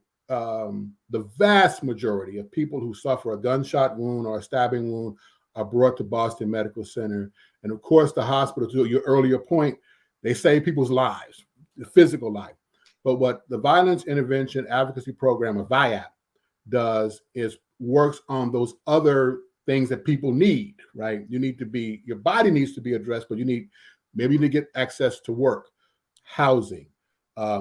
vast majority of people who suffer a gunshot wound or a stabbing wound are brought to Boston Medical Center. And of course, the hospital, to your earlier point, they save people's lives, the physical life. But what the Violence Intervention Advocacy Program, or VIAP, does is works on those other things that people need, right? Your body needs to be addressed, but you need to get access to work, housing,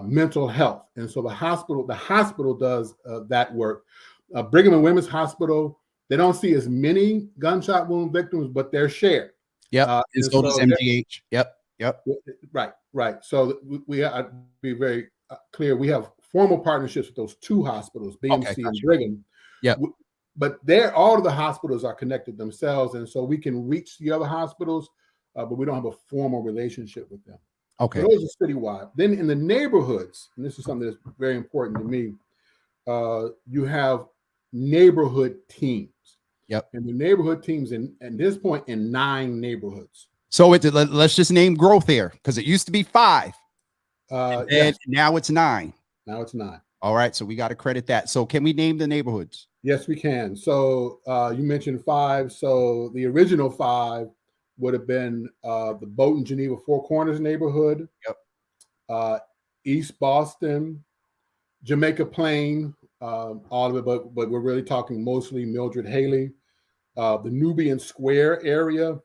mental health. And so the hospital does that work. Brigham and Women's Hospital, they don't see as many gunshot wound victims, but they're shared. Yep. And so does MGH. Yep. Right. So we have to be very clear. We have formal partnerships with those two hospitals, BMC and Brigham. Yeah. But all of the hospitals are connected themselves, and so we can reach the other hospitals, but we don't have a formal relationship with them. Okay. So those are citywide. Then in the neighborhoods, and this is something that's very important to me, you have neighborhood teams. Yep. And the neighborhood teams at this point in 9 neighborhoods. So let's just name growth here, because it used to be 5. Yes. Now it's 9. Now it's 9. All right. So we got to credit that. So can we name the neighborhoods? Yes, we can. So you mentioned 5. So the original 5 would have been the Boat Geneva Four Corners neighborhood. Yep. East Boston, Jamaica Plain, all of it, but we're really talking mostly Mildred Haley, the Nubian Square area,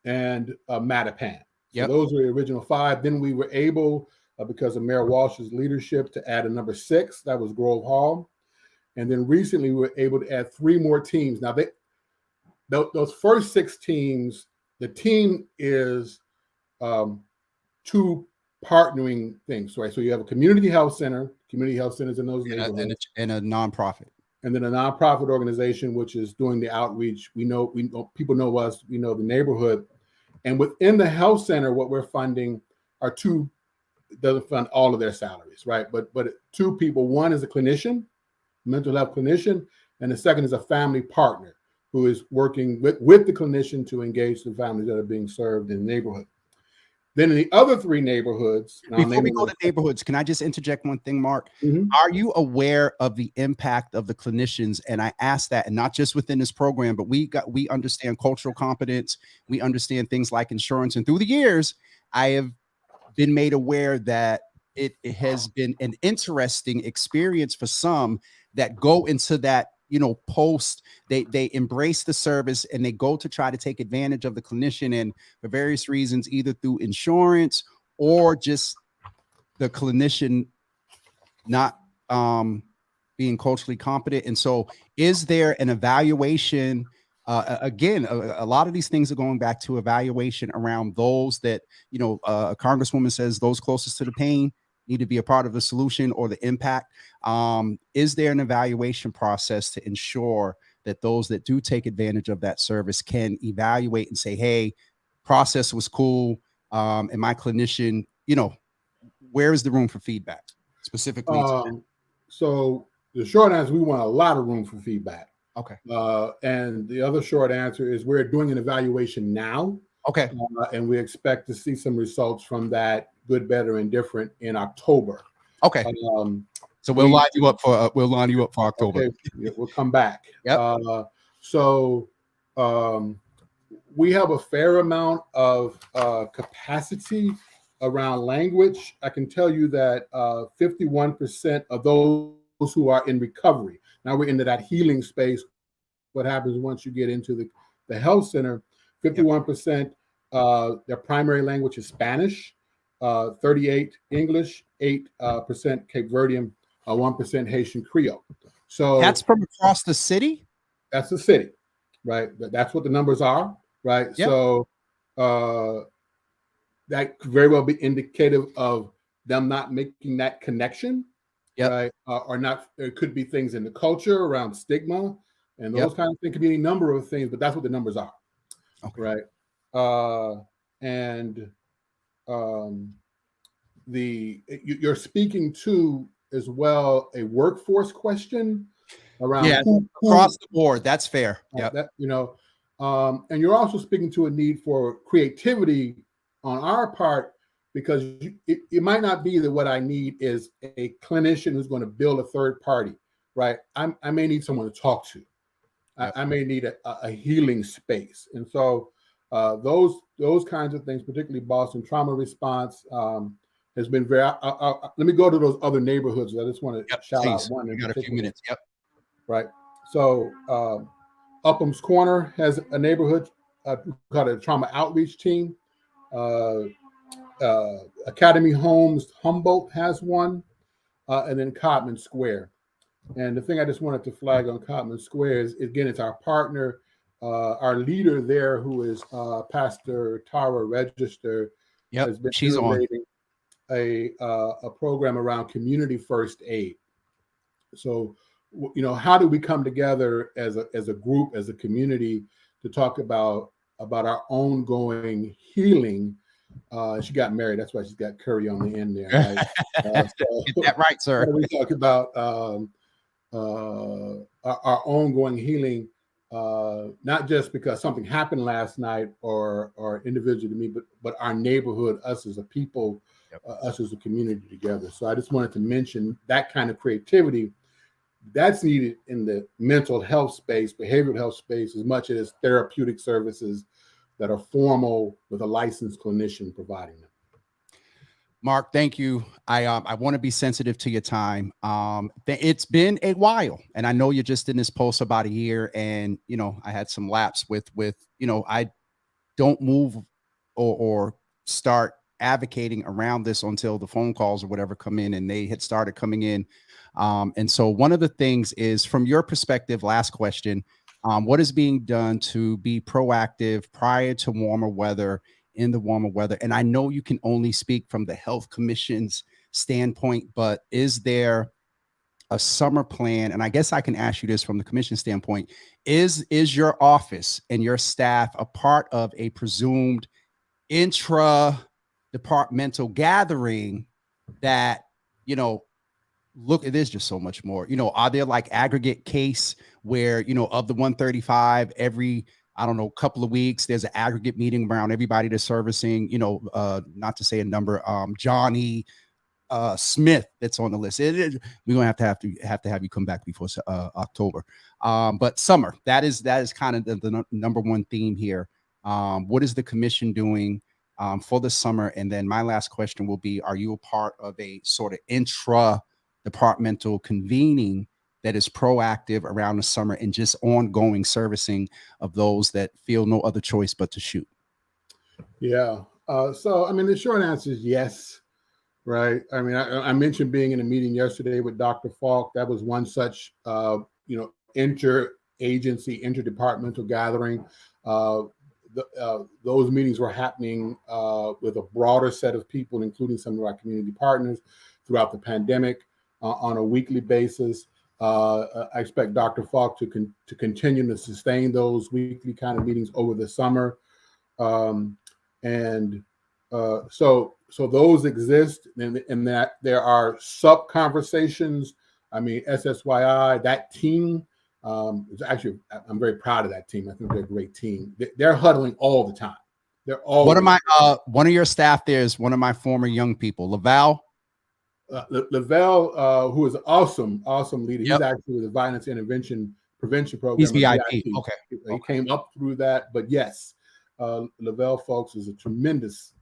and Mattapan. So those were the original 5. Then we were able, because of Mayor Walsh's leadership, to add a number 6. That was Grove Hall. And then recently we were able to add 3 more teams. Now, those first 6 teams, the team is 2 partnering things, right? So you have a community health centers in those neighborhoods, and a nonprofit. And then a nonprofit organization, which is doing the outreach. We know people know us, we know the neighborhood. And within the health center, what we're funding are 2, doesn't fund all of their salaries, right? But 2 people. One is a clinician, mental health clinician, and the second is a family partner who is working with the clinician to engage the families that are being served in the neighborhood. Then in the other 3 neighborhoods, before we go to neighborhoods, can I just interject one thing, Mark? Mm-hmm. Are you aware of the impact of the clinicians? And I ask that, and not just within this program, but we understand cultural competence. We understand things like insurance. And through the years, I have been made aware that it has been an interesting experience for some that go into that, post, they embrace the service and they go to try to take advantage of the clinician, and for various reasons, either through insurance or just the clinician not being culturally competent. And so is there an evaluation? Again, a lot of these things are going back to evaluation around those that, a Congresswoman says those closest to the pain need to be a part of the solution or the impact. Is there an evaluation process to ensure that those that do take advantage of that service can evaluate and say, hey, process was cool, and my clinician, where is the room for feedback specifically? So the short answer, we want a lot of room for feedback. Okay. And the other short answer is we're doing an evaluation now. Okay. And we expect to see some results from that, good, better, and different, in October. Okay. So we'll line you up for October. Okay. We'll come back. Yep. we have a fair amount of capacity around language. I can tell you that 51% of those who are in recovery, now we're into that healing space. What happens once you get into the health center, 51%, their primary language is Spanish, 38 English, 8% Cape Verdean, 1% Haitian Creole. So that's from across the city? That's the city, right? That's what the numbers are, right? Yep. So that could very well be indicative of them not making that connection, right? Or not. There could be things in the culture around stigma and those kind of things. Could be any number of things, but that's what the numbers are, right? You're speaking to as well a workforce question around across the board. That's fair. And you're also speaking to a need for creativity on our part, because it might not be that what I need is a clinician who's going to build a third party, right? I may need someone to talk to. I may need a healing space. And so those kinds of things, particularly Boston Trauma Response, has been very. Let me go to those other neighborhoods. I just want to shout out one. You got a few minutes. Right. So Upham's Corner has a neighborhood called a trauma outreach team. Academy Homes Humboldt has one, and then Codman Square. And the thing I just wanted to flag on Codman Square is, again, it's our partner, our leader there, who is Pastor Tara Register. Has been innovating a program around community first aid. So, how do we come together as a group, as a community, to talk about our ongoing healing? She got married, that's why she's got curry on the end there. Right? Get that right, sir. We talk about our ongoing healing, not just because something happened last night or individually to me, but our neighborhood, us as a people, us as a community together. So I just wanted to mention that kind of creativity that's needed in the mental health space, behavioral health space, as much as therapeutic services that are formal with a licensed clinician providing them. Mark, thank you. I want to be sensitive to your time. It's been a while, and I know you're just in this post about a year, and I had some lapse with I don't move or start advocating around this until the phone calls or whatever come in, and they had started coming in. And so one of the things is, from your perspective, last question, what is being done to be proactive prior to warmer weather, in the warmer weather? And I know you can only speak from the Health Commission's standpoint, but is there a summer plan? And I guess I can ask you this from the commission standpoint. Is your office and your staff a part of a presumed intra-departmental gathering that, look, there's just so much more, are there like aggregate case where, of the 135, every, I don't know, couple of weeks, there's an aggregate meeting around everybody that's servicing, not to say a number, Johnny Smith that's on the list. We're going to have to have you come back before October. But summer, that is kind of the number one theme here. What is the commission doing for the summer? And then my last question will be, are you a part of a sort of intra-departmental convening that is proactive around the summer and just ongoing servicing of those that feel no other choice but to shoot? Yeah. So, I mean, the short answer is yes. Right. I mean, I mentioned being in a meeting yesterday with Dr. Falk. That was one such, interagency, interdepartmental gathering. Those meetings were happening with a broader set of people, including some of our community partners throughout the pandemic on a weekly basis. I expect Dr. Falk to continue to sustain those weekly kind of meetings over the summer. So those exist, and that there are sub conversations. I mean, SSYI, that team is actually, I'm very proud of that team. I think they're a great team. They're huddling all the time. They're all. One of your staff there is one of my former young people, Laval. Laval, who is an awesome leader. He's actually with the Violence Intervention Prevention Program. He's VIP. He came up through that, but yes. Lavelle folks is a tremendous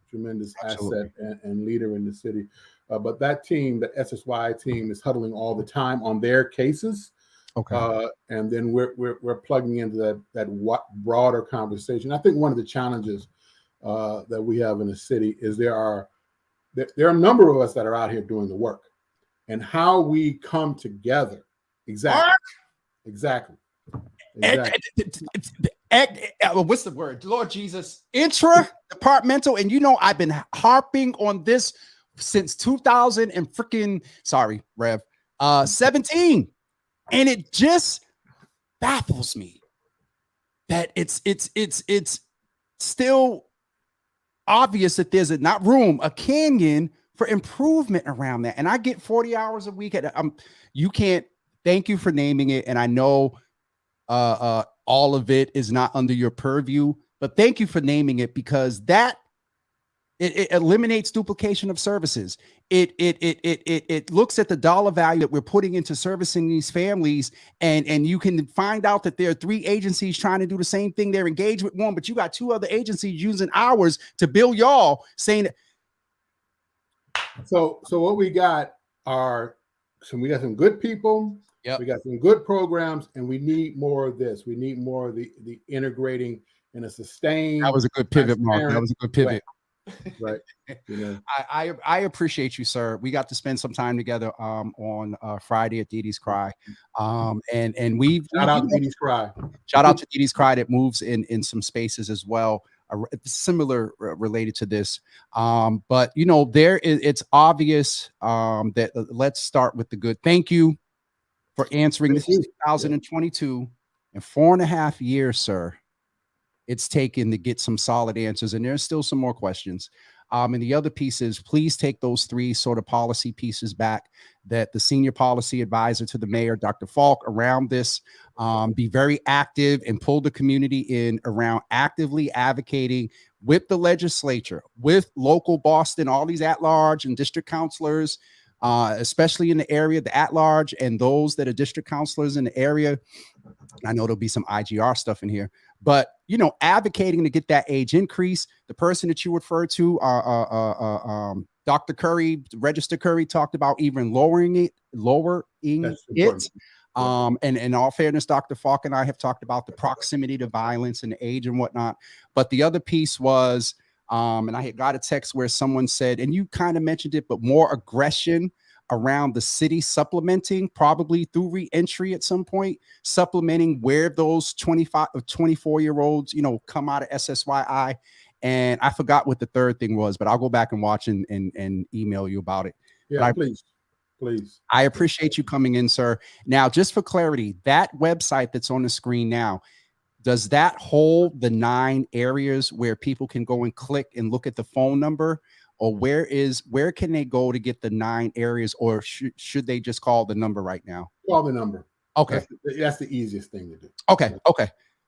Absolutely. asset and leader in the city. But that team, the SSY team, is huddling all the time on their cases. Okay. And then we're plugging into that broader conversation. I think one of the challenges that we have in the city is there are a number of us that are out here doing the work, and how we come together. Exactly. What's the word? Lord Jesus, intra-departmental. And you know, I've been harping on this since 2000 and freaking, sorry, Rev, 17. And it just baffles me that it's still obvious that there's a canyon for improvement around that. And I get 40 hours a week you can't, thank you for naming it. And I know all of it is not under your purview, but thank you for naming it, because that it eliminates duplication of services. It looks at the dollar value that we're putting into servicing these families, and you can find out that there are 3 agencies trying to do the same thing. They're engaged with one, but you got 2 other agencies using ours to bill y'all, saying that. So what we got we got some good people. Yep. We got some good programs, and we need more of this. We need more of the integrating in a sustained. That was a good pivot, Mark. That was a good pivot. Right. You know. I appreciate you, sir. We got to spend some time together on Friday at Dee Dee's Cry. And we've shout out to Dee Dee's Cry. Shout out to Dee Dee's Cry that moves in some spaces as well, similar related to this. But you know, it's obvious that let's start with the good. Thank you for answering. This is 2022 and 4.5 years, sir. It's taken to get some solid answers, and there's still some more questions. And the other piece is, please take those 3 sort of policy pieces back that the senior policy advisor to the mayor, Dr. Falk, around this, be very active and pull the community in around actively advocating with the legislature, with local Boston, all these at-large and district counselors, especially in the area, the at-large and those that are district counselors in the area. I know there'll be some IGR stuff in here, but you know, advocating to get that age increase. The person that you referred to, Dr. Curry, Register Curry, talked about even lowering it. And in all fairness, Dr. Falk and I have talked about the proximity to violence and the age and whatnot. But the other piece was, and I had got a text where someone said, and you kind of mentioned it, but more aggression around the city supplementing, probably through reentry at some point, supplementing where those 25 or 24-year-olds, you know, come out of SSYI. And I forgot what the third thing was, but I'll go back and watch and email you about it. Yeah, please. I appreciate you coming in, sir. Now, just for clarity, that website that's on the screen now, does that hold the 9 areas where people can go and click and look at the phone number? Or where can they go to get the 9 areas, or should they just call the number right now? Call the number. Okay. That's the easiest thing to do. Okay.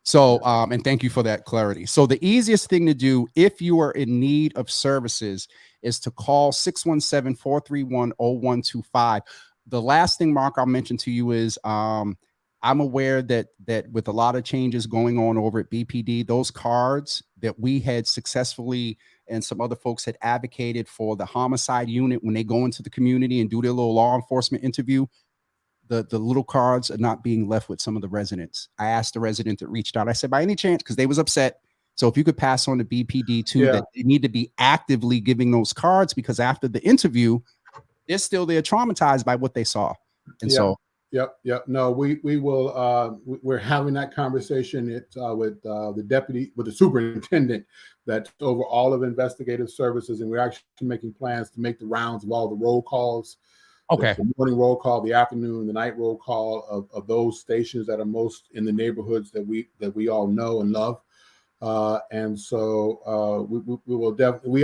So, and thank you for that clarity. So the easiest thing to do if you are in need of services is to call 617-431-0125. The last thing, Mark, I'll mention to you is, I'm aware that with a lot of changes going on over at BPD, those cards that we had successfully and some other folks had advocated for the homicide unit when they go into the community and do their little law enforcement interview, the little cards are not being left with some of the residents. I asked the resident that reached out, I said, by any chance, because they was upset, so if you could pass on to BPD too, that they need to be actively giving those cards, because after the interview, they're traumatized by what they saw. And so Yep. No, we will. We're having that conversation with the superintendent that's over all of investigative services, and we're actually making plans to make the rounds of all the roll calls. Okay. The morning roll call, the afternoon, the night roll call of those stations that are most in the neighborhoods that we all know and love. And so we will definitely.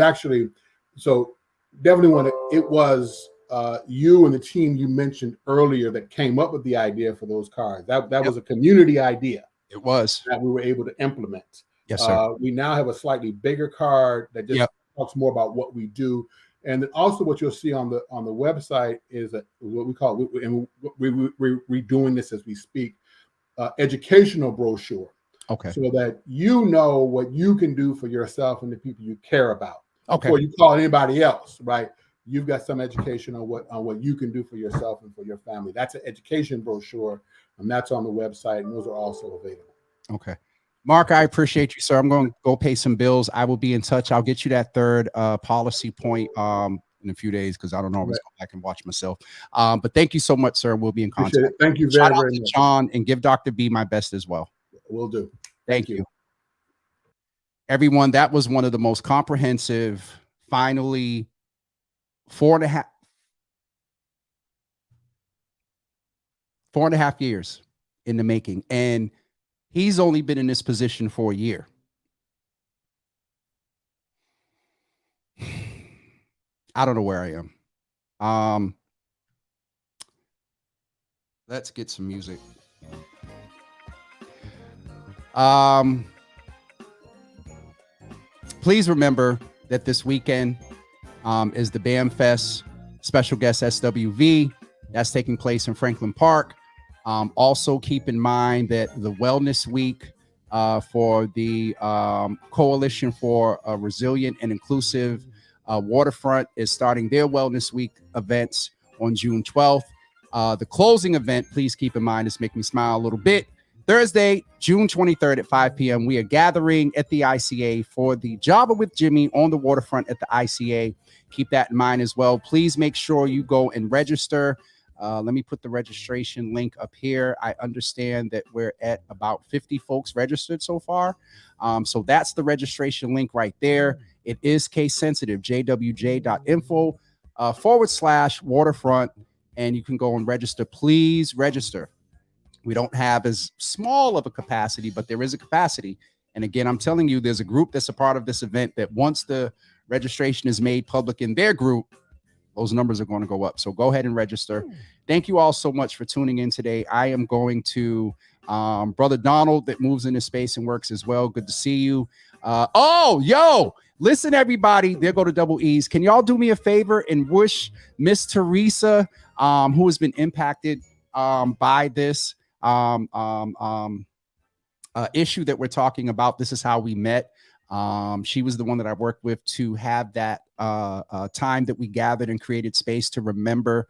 Definitely want to. It was. You and the team you mentioned earlier that came up with the idea for those cards. That was a community idea. It was. That we were able to implement. Yes, sir. We now have a slightly bigger card that just talks more about what we do. And then also what you'll see on the website is what we call, and we're redoing this as we speak, educational brochure. Okay. So that you know what you can do for yourself and the people you care about. Okay. Before you call anybody else, right? You've got some education on what you can do for yourself and for your family. That's an education brochure, and that's on the website, and those are also available. Okay. Mark, I appreciate you, sir. I'm going to go pay some bills. I will be in touch. I'll get you that third policy point in a few days because I don't always go back and watch myself. But thank you so much, sir. We'll be in contact. Thank you Shout very, out very to much. John, and give Dr. B my best as well. Will do. Thank you. Everyone, that was one of the most comprehensive, finally 4.5 years in the making. And he's only been in this position for a year. I don't know where I am. Let's get some music. Please remember that this weekend is the BAM Fest special guest SWV. That's taking place in Franklin Park. Also keep in mind that the Wellness Week for the Coalition for a Resilient and Inclusive Waterfront is starting their Wellness Week events on June 12th. The closing event, please keep in mind, is Make Me Smile a Little Bit. Thursday, June 23rd at 5 p.m. We are gathering at the ICA for the Java with Jimmy on the waterfront at the ICA. Keep that in mind as well. Please make sure you go and register. Let me put the registration link up here. I understand that we're at about 50 folks registered so far. So that's the registration link right there. It is case sensitive, jwj.info /waterfront. And you can go and register. Please register. We don't have as small of a capacity, but there is a capacity. And again, I'm telling you, there's a group that's a part of this event that once the registration is made public in their group, those numbers are going to go up. So go ahead and register. Thank you all so much for tuning in today. I am going to Brother Donald that moves into space and works as well. Good to see you. Listen, everybody, there go to Double E's. Can y'all do me a favor and wish Miss Teresa, who has been impacted by this issue that we're talking about. This is how we met. She was the one that I worked with to have that time that we gathered and created space to remember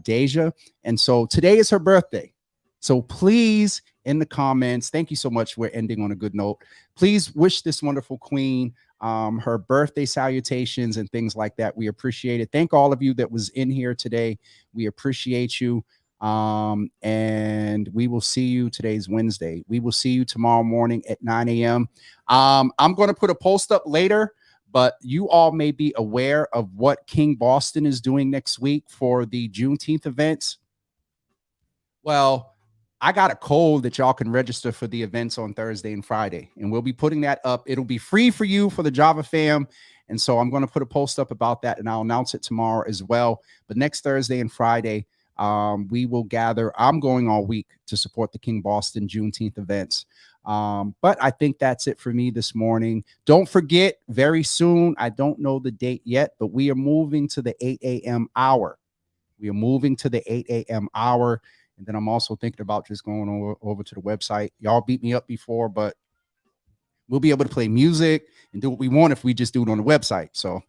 Deja. And so today is her birthday. So please, in the comments, thank you so much. We're ending on a good note. Please wish this wonderful queen her birthday salutations and things like that. We appreciate it. Thank all of you that was in here today. We appreciate you. And we will see you. Today's Wednesday. We will see you tomorrow morning at 9 a.m. I'm going to put a post up later, but you all may be aware of what King Boston is doing next week for the Juneteenth events. Well, I got a code that y'all can register for the events on Thursday and Friday, and we'll be putting that up. It'll be free for you for the Java fam. And so I'm going to put a post up about that, and I'll announce it tomorrow as well. But next Thursday and Friday, we will gather. I'm going all week to support the King Boston Juneteenth events. But I think that's it for me this morning. Don't forget, very soon, I don't know the date yet, but we are moving to the 8 a.m. hour. We are moving to the 8 a.m. hour. And then I'm also thinking about just going over to the website. Y'all beat me up before, but we'll be able to play music and do what we want if we just do it on the website. So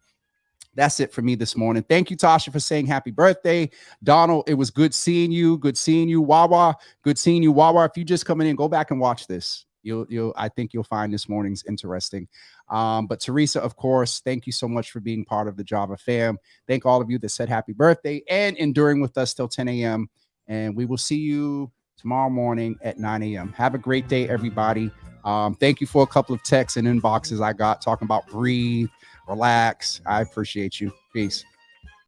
that's it for me this morning. Thank you, Tasha, for saying happy birthday. Donald, it was good seeing you. Good seeing you, Wawa. Good seeing you, Wawa. If you just coming in, go back and watch this. I think you'll find this morning's interesting. But Teresa, of course, thank you so much for being part of the Java fam. Thank all of you that said happy birthday and enduring with us till 10 a.m. And we will see you tomorrow morning at 9 a.m. Have a great day, everybody. Thank you for a couple of texts and inboxes I got talking about breathe, relax. I appreciate you. Peace.